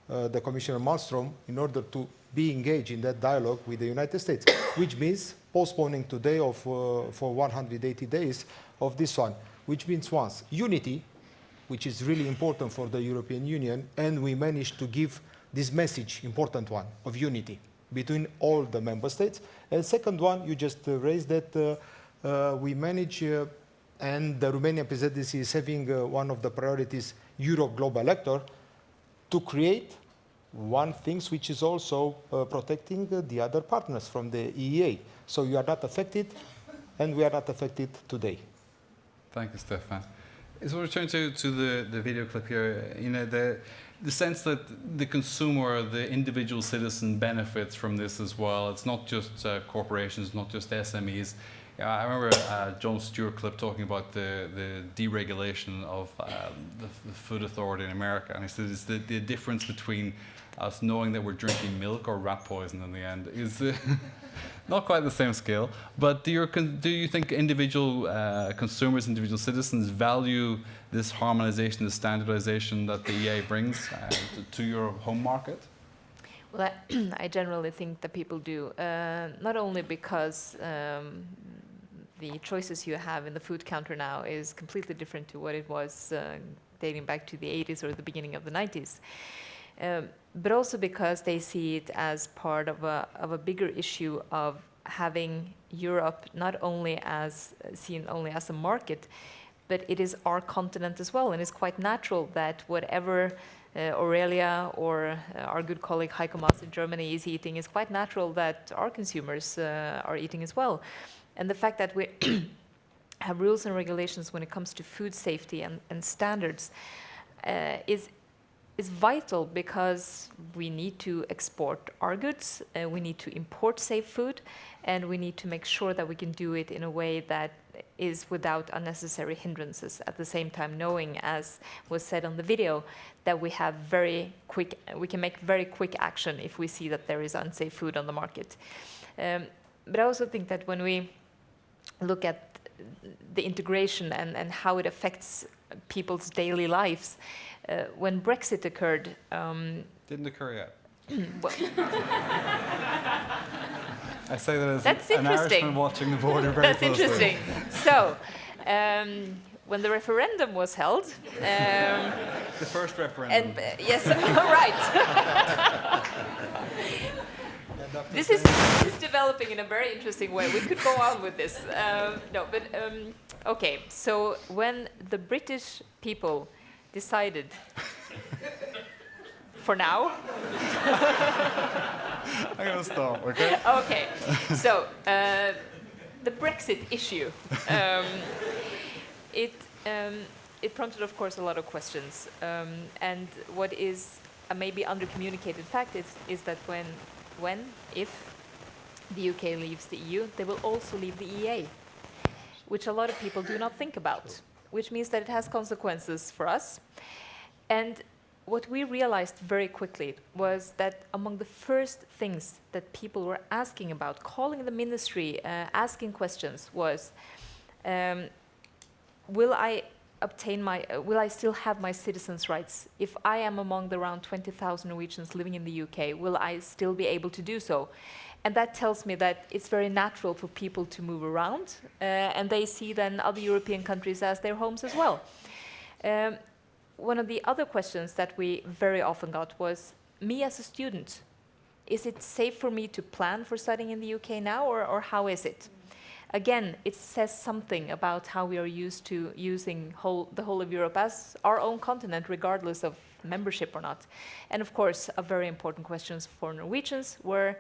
the Commissioner Malmström in order to be engaged in that dialogue with the United States, which means postponing today of for 180 days of this one, which means once, unity, which is really important for the European Union, and we managed to give this message, important one, of unity. between all the member states. And second one, you just raised that we manage, and the Romanian presidency is having one of the priorities, Europe Global Actor, to create one thing which is also protecting the other partners from the EEA. So you are not affected, and we are not affected today. Thank you, Stefan. So return to the video clip here. You know, the sense that the consumer, the individual citizen benefits from this as well. It's not just corporations, not just SMEs. I remember a Jon Stewart clip talking about the deregulation of the Food Authority in America, and he said it's the difference between us knowing that we're drinking milk or rat poison in the end is not quite the same scale. But do you think individual consumers, individual citizens value this harmonization, this standardization that the EEA brings to your home market? Well, I generally think that people do, not only because the choices you have in the food counter now is completely different to what it was dating back to the 80s or the beginning of the 90s. But also because they see it as part of a bigger issue of having Europe not only as seen only as a market, but it is our continent as well. And it's quite natural that whatever Aurelia or our good colleague Heiko Maas in Germany is eating, is quite natural that our consumers are eating as well. And the fact that we have rules and regulations when it comes to food safety and standards is vital, because we need to export our goods, we need to import safe food, and we need to make sure that we can do it in a way that is without unnecessary hindrances. At the same time, knowing, as was said on the video, that we can make very quick action if we see that there is unsafe food on the market. But I also think that when we look at the integration and how it affects people's daily lives, when Brexit occurred... Didn't occur yet. Well, I say that as that's an Irishman watching the border very That's closely. interesting. So, when the referendum was held... the first referendum. And, yes, right. This is developing in a very interesting way. We could go on with this. Okay, so when the British people decided, for now... I'm going to stop, okay? Okay, so the Brexit issue, it prompted, of course, a lot of questions. And what is a maybe under-communicated fact is that if the UK leaves the EU, they will also leave the EEA, which a lot of people do not think about, which means that it has consequences for us. And what we realized very quickly was that among the first things that people were asking about, calling the ministry, asking questions, was, will I still have my citizens' rights? If I am among the around 20,000 Norwegians living in the UK, will I still be able to do so? And that tells me that it's very natural for people to move around, and they see then other European countries as their homes as well. One of the other questions that we very often got was, me as a student, is it safe for me to plan for studying in the UK now, or how is it? Again, it says something about how we are used to using the whole of Europe as our own continent, regardless of membership or not. And of course, a very important question for Norwegians were,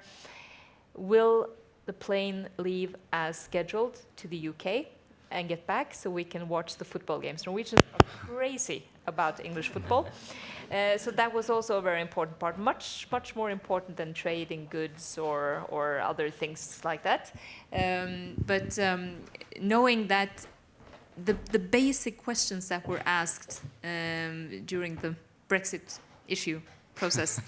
will the plane leave as scheduled to the UK and get back so we can watch the football games? Norwegians are crazy about English football. So that was also a very important part, much more important than trading goods or other things like that. But knowing that the basic questions that were asked during the Brexit issue process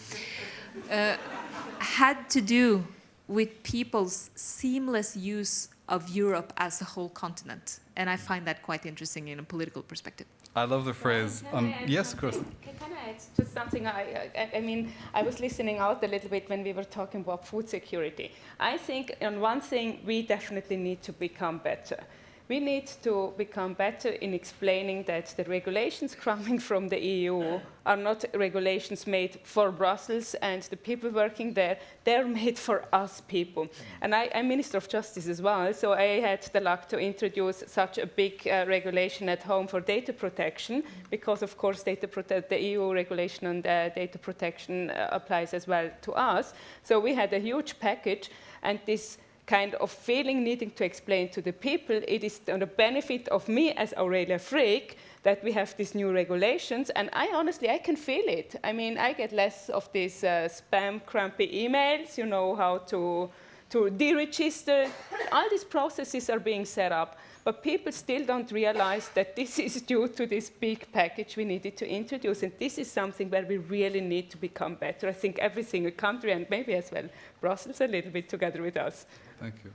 had to do with people's seamless use of Europe as a whole continent. And I find that quite interesting in a political perspective. I love the phrase. Yes, of course. Can I add just something? I mean, I was listening out a little bit when we were talking about food security. I think on one thing we definitely need to become better. we need to become better in explaining that the regulations coming from the EU are not regulations made for Brussels and the people working there. They're made for us people. And I'm Minister of Justice as well, so I had the luck to introduce such a big regulation at home for data protection, because of course the EU regulation on data protection applies as well to us. So we had a huge package, and this kind of feeling needing to explain to the people, it is on the benefit of me as Aurelia Frick that we have these new regulations, and I can feel it. I mean, I get less of these spam, crampy emails, you know, how to deregister. All these processes are being set up, but people still don't realize that this is due to this big package we needed to introduce, and this is something where we really need to become better. I think every single country, and maybe as well Brussels a little bit together with us. Thank you.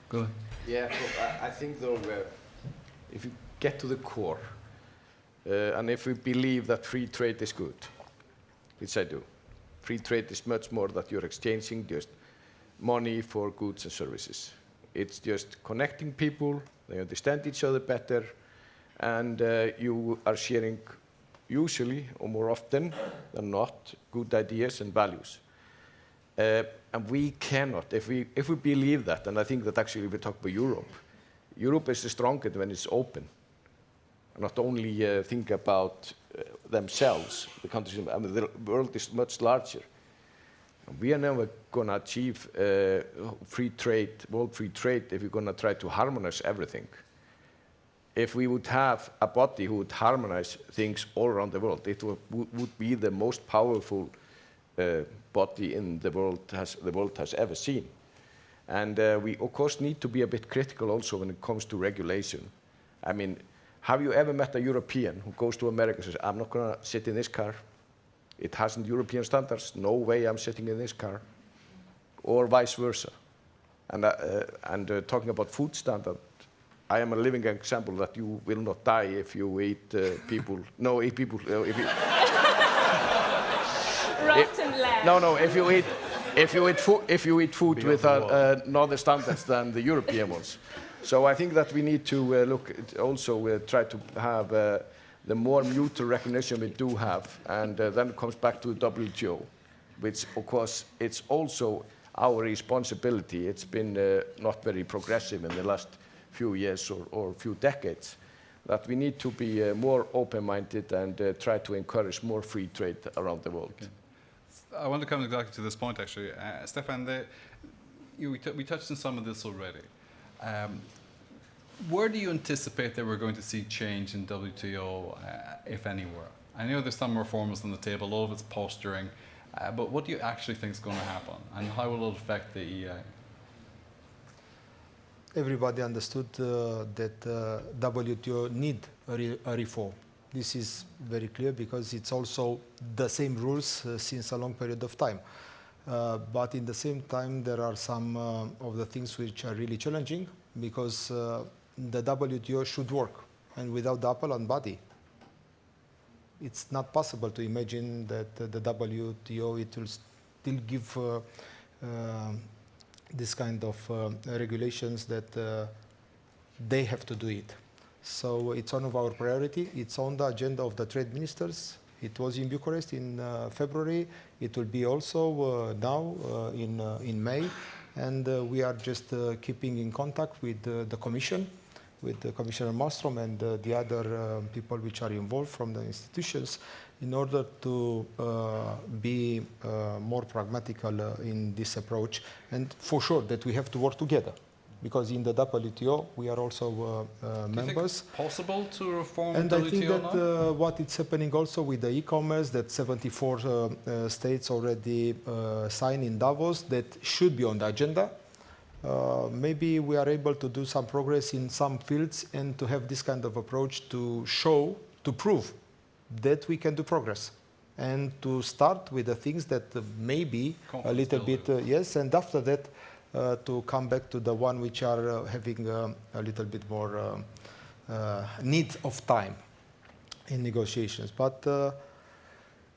Go ahead. Yeah, well, I think though, if you get to the core, and if we believe that free trade is good, which I do, free trade is much more that you're exchanging just money for goods and services. It's just connecting people, they understand each other better, and you are sharing, usually or more often than not, good ideas and values. And we cannot, if we believe that, and I think that actually we talk about Europe, Europe is stronger when it's open. Not only think about themselves, the countries, I mean, the world is much larger. We are never going to achieve free trade, world free trade, if we're going to try to harmonize everything. If we would have a body who would harmonize things all around the world, it would be the most powerful body in the world has ever seen. And we, of course, need to be a bit critical also when it comes to regulation. I mean, have you ever met a European who goes to America and says, I'm not going to sit in this car. It hasn't European standards. No way I'm sitting in this car. Or vice versa. And talking about food standard, I am a living example that you will not die if you eat people. No, eat people. If you, Rotten lamb. No. If you eat food with other standards than the European ones. So I think that we need to look at also try to have the more mutual recognition we do have, and then it comes back to the WTO, which of course it's also our responsibility. It's been not very progressive in the last few years or few decades, that we need to be more open-minded and try to encourage more free trade around the world. Okay. I want to come exactly to this point actually. Stefan, we touched on some of this already. Where do you anticipate that we're going to see change in WTO, if anywhere? I know there's some reforms on the table, a lot of it's posturing, but what do you actually think is going to happen, and how will it affect the EEA? Everybody understood that WTO need a reform. This is very clear because it's also the same rules since a long period of time. But in the same time, there are some of the things which are really challenging, because the WTO should work, and without the apple and body, it's not possible to imagine that the WTO it will still give this kind of regulations that they have to do it. So it's one of our priority. It's on the agenda of the trade ministers. It was in Bucharest in February. It will be also now in May. And we are just keeping in contact with the Commission, with Commissioner Malmström and the other people which are involved from the institutions, in order to be more pragmatical in this approach. And for sure that we have to work together, because in the WTO we are also members. Do you think it's possible to reform and WTO I think that now? what is happening also with the e-commerce, that 74 states already signed in Davos, that should be on the agenda. Maybe we are able to do some progress in some fields, and to have this kind of approach to show, to prove that we can do progress, and to start with the things that maybe a little bit, yes, and after that to come back to the one which are having a little bit more need of time in negotiations. But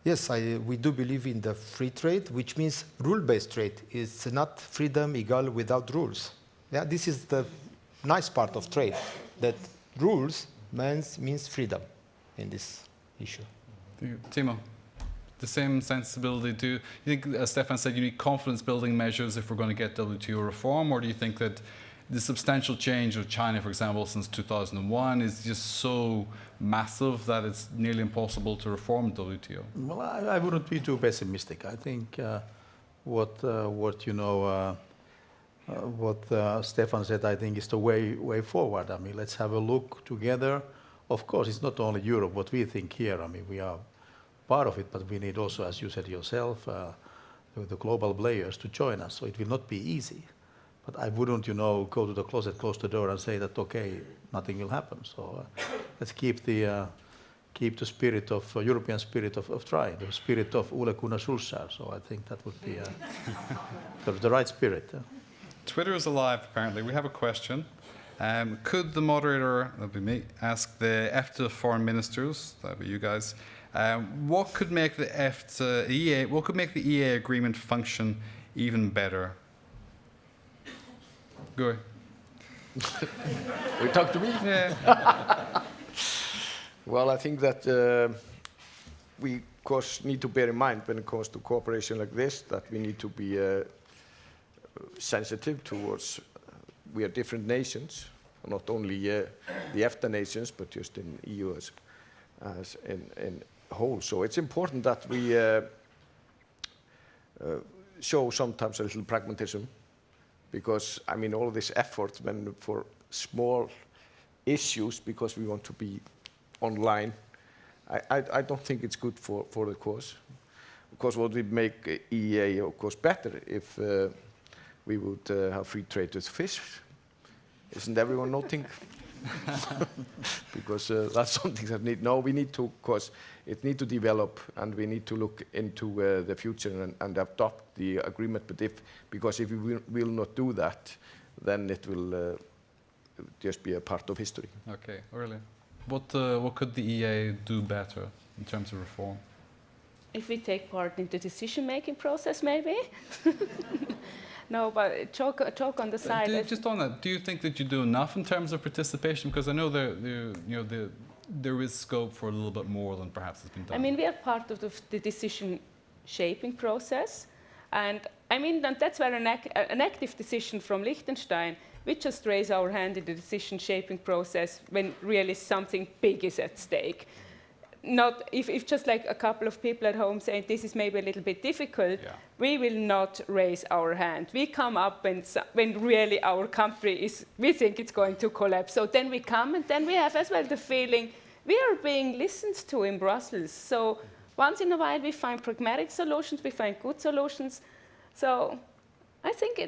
yes, we do believe in the free trade, which means rule-based trade. It's not freedom equal without rules. Yeah, this is the nice part of trade. that rules means freedom in this issue. Timo, the same sensibility. Do you think, as Stefan said, you need confidence-building measures if we're going to get WTO reform, or do you think that the substantial change of China, for example, since 2001 is just so massive that it's nearly impossible to reform WTO? Well, I wouldn't be too pessimistic. I think what Stefan said, I think is the way forward. I mean, let's have a look together. Of course, it's not only Europe, what we think here. I mean, we are part of it, but we need also, as you said yourself, the global players to join us. So it will not be easy. But I wouldn't, go to the closet, close the door, and say that okay, nothing will happen. So let's keep the spirit of European spirit of trying, the spirit of Ule Gunnar Solskjaer. So I think that would be the right spirit. Twitter is alive, apparently. We have a question. Could the moderator, that'd be me, ask the EFTA foreign ministers, that'd be you guys, what could make the EEA agreement function even better? Go ahead. You talk to me? Yeah. Well, I think that we, of course, need to bear in mind when it comes to cooperation like this that we need to be sensitive towards we are different nations, not only the EFTA nations, but just in EU as in whole. So it's important that we show sometimes a little pragmatism, because I mean all this effort when for small issues because we want to be online, I don't think it's good for the cause. Of course, what would make EEA of course better if we would have free trade with fish. Isn't everyone noting? Because that's something that we need to, of course, it need to develop, and we need to look into the future and adopt the agreement. But because if we will not do that, then it will just be a part of history. Okay, really. What could the EEA do better in terms of reform? If we take part in the decision-making process, maybe. No, but joke on the side. Just on that, do you think that you do enough in terms of participation? Because I know there is scope for a little bit more than perhaps has been done. I mean, we are part of the decision-shaping process, and I mean that's where an active decision from Liechtenstein. We just raise our hand in the decision-shaping process when really something big is at stake. Not if just like a couple of people at home saying this is maybe a little bit difficult, we will not raise our hand. We come up when really our country we think it's going to collapse. So then we come, and then we have as well the feeling we are being listened to in Brussels. So once in a while we find pragmatic solutions, we find good solutions. So I think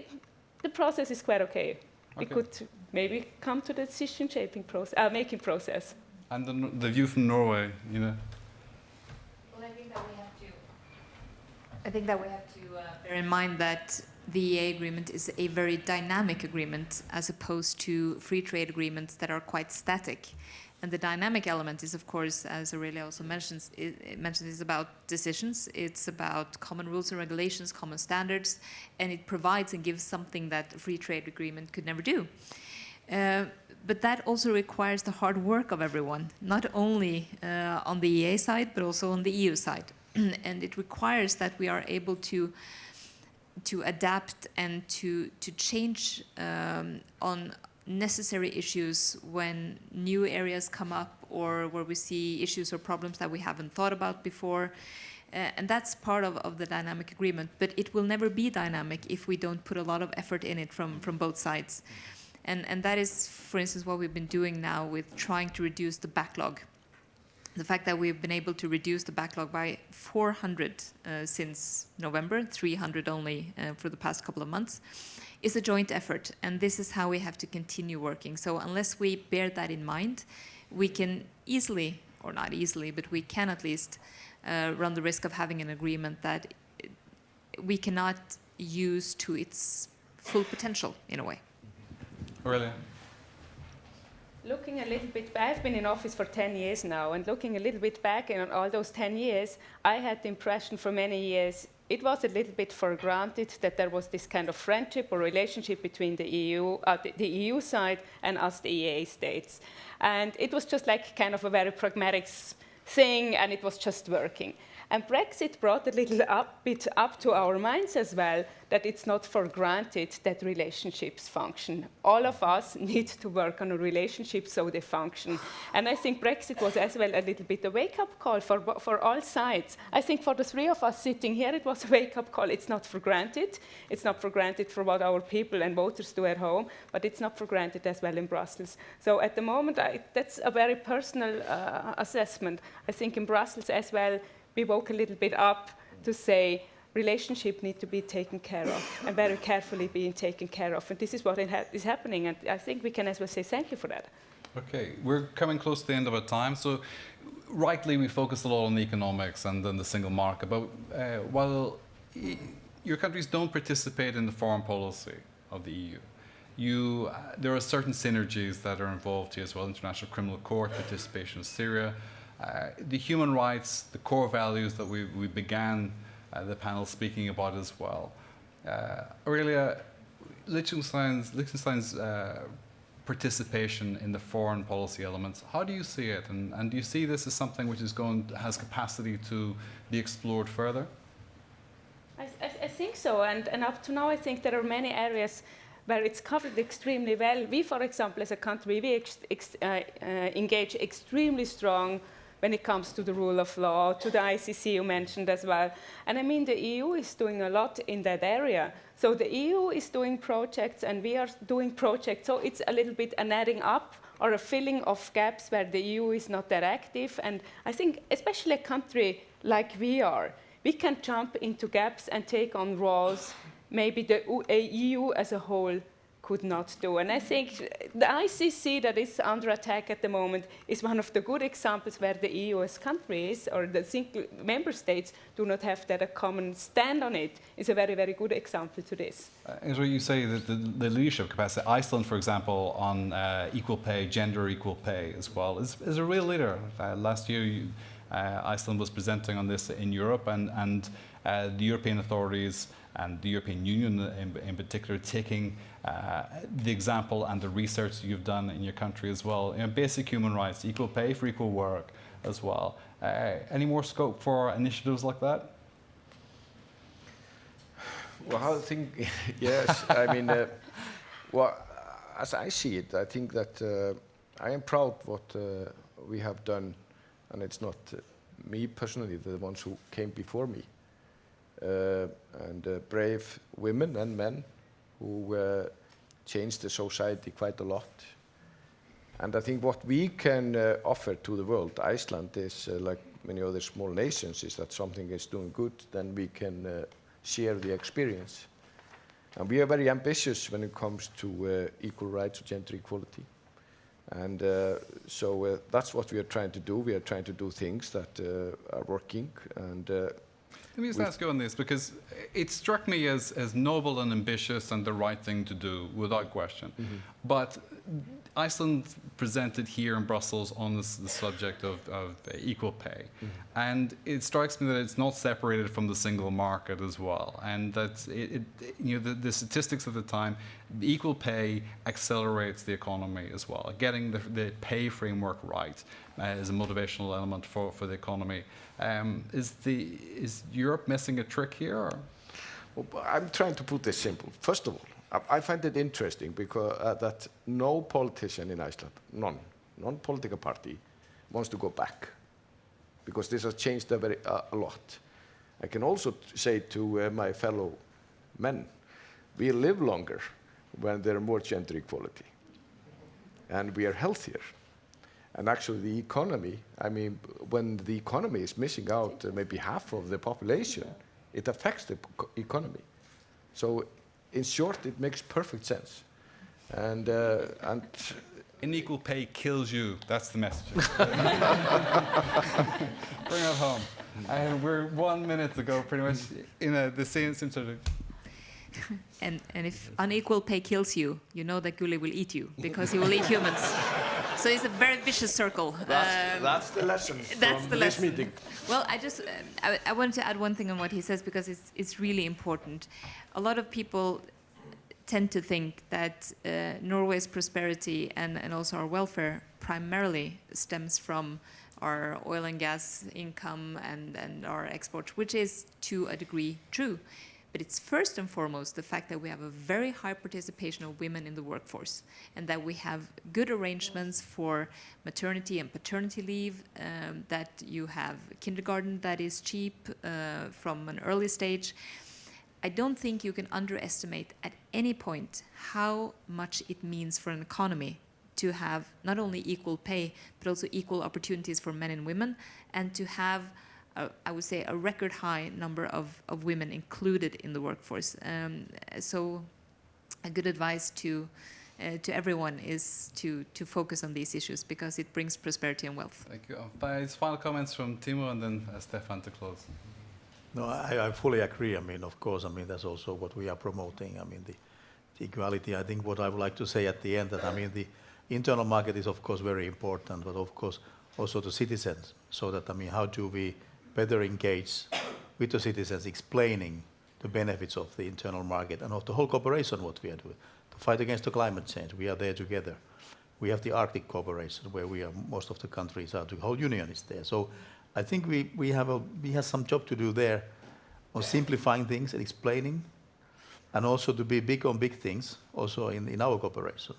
the process is quite okay. We could maybe come to the decision-shaping process, making process. And the view from Norway, Well, I think that we have to bear in mind that the EEA agreement is a very dynamic agreement as opposed to free trade agreements that are quite static. And the dynamic element is, of course, as Aurelia also mentions, is about decisions. It's about common rules and regulations, common standards, and it provides and gives something that a free trade agreement could never do. But that also requires the hard work of everyone, not only on the EEA side, but also on the EU side. And it requires that we are able to adapt and to change on necessary issues when new areas come up or where we see issues or problems that we haven't thought about before. And that's part of the dynamic agreement. But it will never be dynamic if we don't put a lot of effort in it from both sides. And that is, for instance, what we've been doing now with trying to reduce the backlog. The fact that we've been able to reduce the backlog by 400 since November, 300 only for the past couple of months, is a joint effort. And this is how we have to continue working. So unless we bear that in mind, we can easily, or not easily, but we can at least run the risk of having an agreement that we cannot use to its full potential, in a way. Really? Looking a little bit back, I've been in office for 10 years now, and looking a little bit back on all those 10 years, I had the impression for many years it was a little bit for granted that there was this kind of friendship or relationship between the EU side and us, the EEA states. And it was just like kind of a very pragmatic thing, and it was just working. And Brexit brought a little bit up to our minds as well, that it's not for granted that relationships function. All of us need to work on a relationship so they function. And I think Brexit was as well a little bit a wake-up call for all sides. I think for the three of us sitting here, it was a wake-up call. It's not for granted. It's not for granted for what our people and voters do at home, but it's not for granted as well in Brussels. So at the moment, that's a very personal assessment. I think in Brussels as well, we woke a little bit up to say relationships need to be taken care of and very carefully being taken care of. And this is what is happening. And I think we can as well say thank you for that. Okay, we're coming close to the end of our time. So rightly, we focus a lot on the economics and then the single market. But while your countries don't participate in the foreign policy of the EU, there are certain synergies that are involved here as well. International Criminal Court, participation in Syria, the human rights, the core values that we began the panel speaking about as well. Aurelia, Liechtenstein's participation in the foreign policy elements, how do you see it? And do you see this as something which has capacity to be explored further? I think so. And up to now, I think there are many areas where it's covered extremely well. We, for example, as a country, we engage extremely strong when it comes to the rule of law, to the ICC you mentioned as well. And I mean, the EU is doing a lot in that area. So the EU is doing projects and we are doing projects. So it's a little bit an adding up or a filling of gaps where the EU is not that active. And I think especially a country like we are, we can jump into gaps and take on roles maybe the EU as a whole could not do. And I think the ICC that is under attack at the moment is one of the good examples where the EU as countries or the single member states do not have that a common stand on it. Is a very, very good example to this. As you say, that the leadership capacity, Iceland, for example, on equal pay, gender equal pay as well, is a real leader. Last year, Iceland was presenting on this in Europe, and the European authorities and the European Union in particular taking the example and the research you've done in your country as well. Basic human rights, equal pay for equal work as well. Any more scope for initiatives like that? Well, I think, yes. I mean, well, as I see it, I think that I am proud what we have done, and it's not me personally, the ones who came before me. And brave women and men who changed the society quite a lot. And I think what we can offer to the world, Iceland is like many other small nations, is that something is doing good, then we can share the experience. And we are very ambitious when it comes to equal rights, gender equality. And so that's what we are trying to do. We are trying to do things that are working. And let me just ask you on this, because it struck me as noble and ambitious and the right thing to do, without question. Mm-hmm. But Iceland presented here in Brussels on the subject of equal pay. Mm-hmm. And it strikes me that it's not separated from the single market as well. And that the statistics of the time, the equal pay accelerates the economy as well. Getting the pay framework right is a motivational element for the economy. Is Europe missing a trick here? Or? Well, I'm trying to put this simple. First of all, I find it interesting because that no politician in Iceland, non-political party, wants to go back, because this has changed a lot. I can also say to my fellow men, we live longer when there are more gender equality, and we are healthier. And actually the economy, I mean, when the economy is missing out maybe half of the population, it affects the economy. So in short, it makes perfect sense. And unequal pay kills you. That's the message. Bring it home. And we're 1 minute to go, pretty much in the same sort of. And if unequal pay kills you, you know that Gulli will eat you, because he will eat humans. So it's a very vicious circle. That's the lesson That's from the this lesson. meeting. Well, I wanted to add one thing on what he says because it's really important. A lot of people tend to think that Norway's prosperity and also our welfare primarily stems from our oil and gas income and our exports, which is to a degree true. But it's first and foremost the fact that we have a very high participation of women in the workforce and that we have good arrangements for maternity and paternity leave, that you have kindergarten that is cheap from an early stage. I don't think you can underestimate at any point how much it means for an economy to have not only equal pay, but also equal opportunities for men and women, and to have I would say a record high number of women included in the workforce. So a good advice to everyone is to focus on these issues because it brings prosperity and wealth. Thank you. Final comments from Timo and then Stefan to close. No, I fully agree. I mean, of course, I mean, that's also what we are promoting. I mean, the equality. I think what I would like to say at the end that, I mean, the internal market is, of course, very important, but of course, also the citizens. So that, I mean, how do we better engage with the citizens, explaining the benefits of the internal market and of the whole cooperation what we are doing. To fight against the climate change, we are there together. We have the Arctic cooperation where we are, most of the countries are, the whole union is there. So I think we have some job to do there on simplifying things and explaining, and also to be big on big things, also in our cooperation.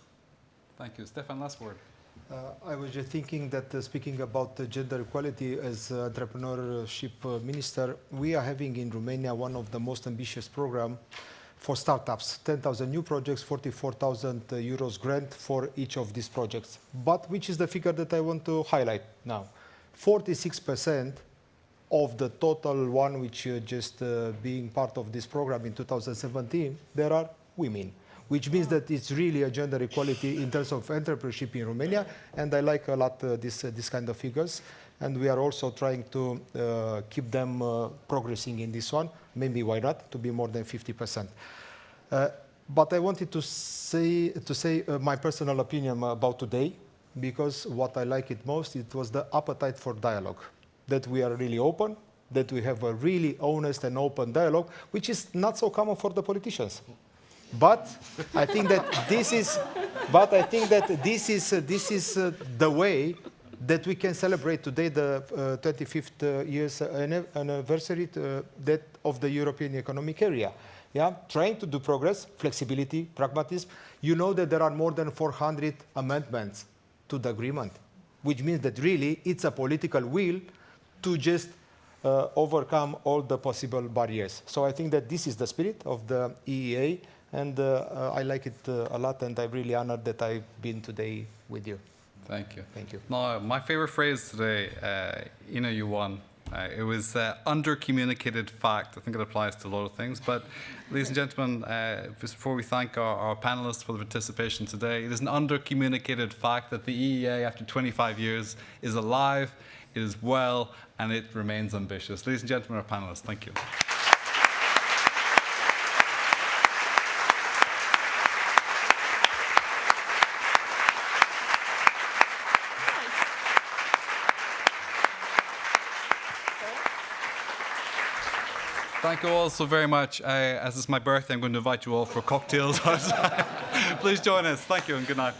Thank you. Stefan, last word. I was just thinking that speaking about gender equality as entrepreneurship minister, we are having in Romania one of the most ambitious programs for startups. 10,000 new projects, 44,000 euros grant for each of these projects. But which is the figure that I want to highlight now? 46% of the total one which just being part of this program in 2017, there are women, which means that it's really a gender equality in terms of entrepreneurship in Romania, and I like a lot this kind of figures, and we are also trying to keep them progressing in this one. Maybe why not to be more than 50%. But I wanted to say my personal opinion about today, because what I like it most, it was the appetite for dialogue, that we are really open, that we have a really honest and open dialogue, which is not so common for the politicians. But I think that this is the way that we can celebrate today the 25th years anniversary of the European Economic Area. Yeah, trying to do progress, flexibility, pragmatism. You know that there are more than 400 amendments to the agreement, which means that really it's a political will to just overcome all the possible barriers. So I think that this is the spirit of the EEA. And I like it a lot, and I'm really honored that I've been today with you. Thank you. Thank you. Now, my favorite phrase today, Ina, you won. It was under-communicated fact. I think it applies to a lot of things. But, ladies and gentlemen, before we thank our panelists for the participation today, it is an under-communicated fact that the EEA, after 25 years, is alive, it is well, and it remains ambitious. Ladies and gentlemen, our panelists, thank you. Thank you all so very much. As it's my birthday, I'm going to invite you all for cocktails. Please join us. Thank you and good night.